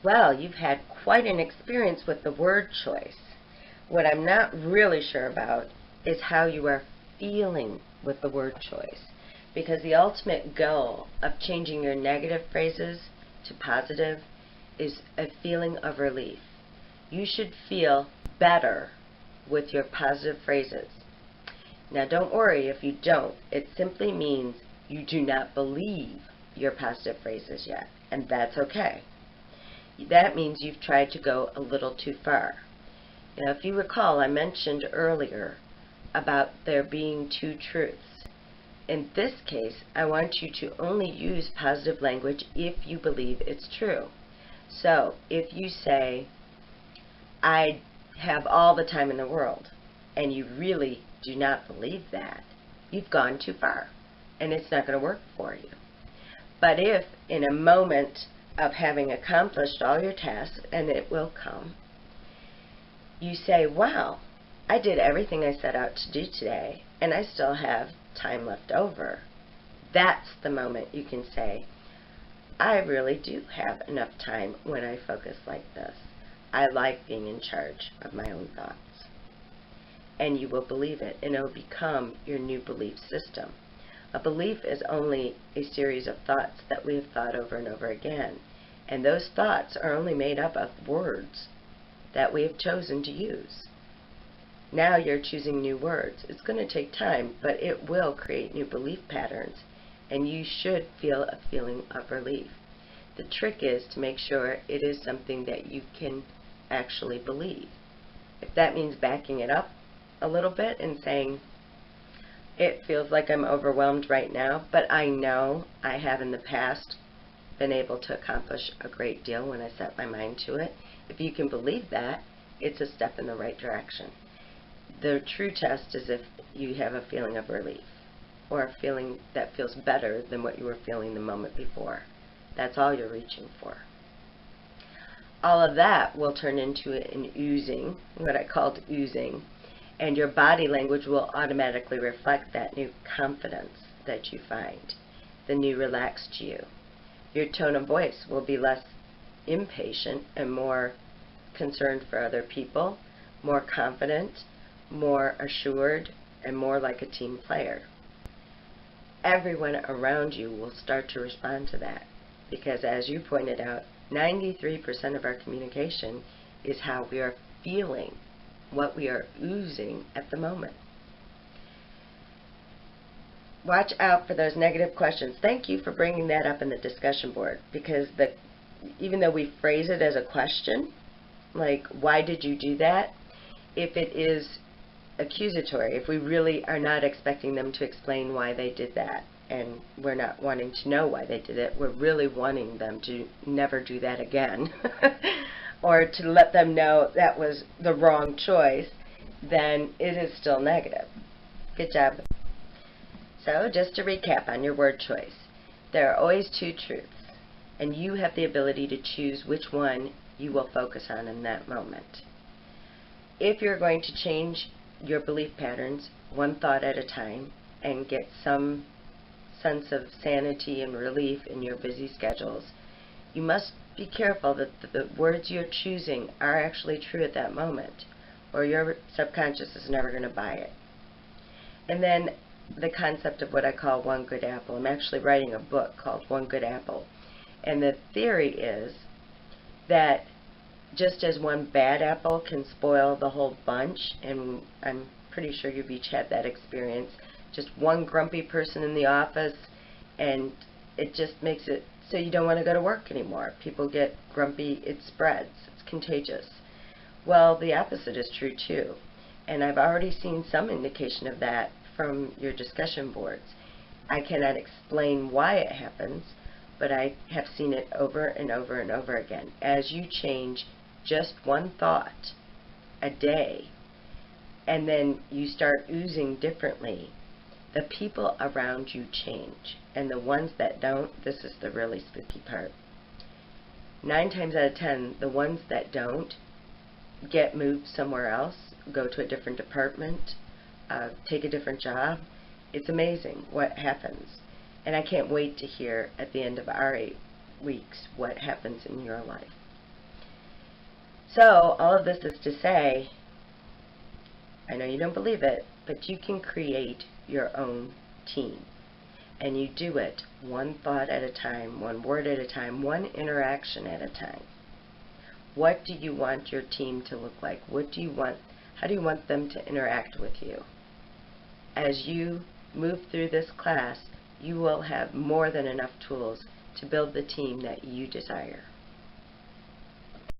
Well, you've had quite an experience with the word choice. What I'm not really sure about is how you are feeling with the word choice. Because the ultimate goal of changing your negative phrases to positive is a feeling of relief. You should feel better with your positive phrases. Now, don't worry if you don't. It simply means you do not believe your positive phrases yet, and that's okay. That means you've tried to go a little too far. Now, if you recall, I mentioned earlier about there being two truths. In this case, I want you to only use positive language if you believe it's true. So, if you say, I have all the time in the world, and you really do not believe that, you've gone too far, and it's not going to work for you. But if in a moment of having accomplished all your tasks, and it will come, you say, wow, I did everything I set out to do today, and I still have time left over. That's the moment you can say, I really do have enough time when I focus like this. I like being in charge of my own thoughts. And you will believe it, and it will become your new belief system. A belief is only a series of thoughts that we have thought over and over again. And those thoughts are only made up of words that we have chosen to use. Now you're choosing new words. It's going to take time, but it will create new belief patterns, and you should feel a feeling of relief. The trick is to make sure it is something that you can actually believe. If that means backing it up a little bit and saying, it feels like I'm overwhelmed right now, but I know I have in the past been able to accomplish a great deal when I set my mind to it. If you can believe that, it's a step in the right direction. The true test is if you have a feeling of relief, or a feeling that feels better than what you were feeling the moment before. That's all you're reaching for. All of that will turn into an oozing, what I called oozing, and your body language will automatically reflect that new confidence that you find, the new relaxed you. Your tone of voice will be less impatient and more concerned for other people, more confident, more assured, and more like a team player. Everyone around you will start to respond to that because, as you pointed out, 93% of our communication is how we are feeling, what we are oozing at the moment. Watch out for those negative questions. Thank you for bringing that up in the discussion board, because even though we phrase it as a question, like, why did you do that? If it is accusatory, if we really are not expecting them to explain why they did that, and we're not wanting to know why they did it, we're really wanting them to never do that again, or to let them know that was the wrong choice, then it is still negative. Good job. So, just to recap on your word choice, there are always two truths, and you have the ability to choose which one you will focus on in that moment. If you're going to change your belief patterns one thought at a time and get some sense of sanity and relief in your busy schedules, you must be careful that the words you're choosing are actually true at that moment, or your subconscious is never going to buy it. And then the concept of what I call one good apple. I'm actually writing a book called One Good Apple. And the theory is that just as one bad apple can spoil the whole bunch, and I'm pretty sure you've each had that experience, just one grumpy person in the office, and it just makes it so you don't want to go to work anymore. People get grumpy, it spreads, it's contagious. Well, the opposite is true too. And I've already seen some indication of that from your discussion boards. I cannot explain why it happens, but I have seen it over and over and over again. As you change just one thought a day, and then you start oozing differently, the people around you change. And the ones that don't, this is the really spooky part. 9 times out of 10, the ones that don't get moved somewhere else, go to a different department, take a different job. It's amazing what happens. And I can't wait to hear at the end of our 8 weeks what happens in your life. So all of this is to say, I know you don't believe it, but you can create your own team. And you do it one thought at a time, one word at a time, one interaction at a time. What do you want your team to look like? What do you want? How do you want them to interact with you? As you move through this class, you will have more than enough tools to build the team that you desire.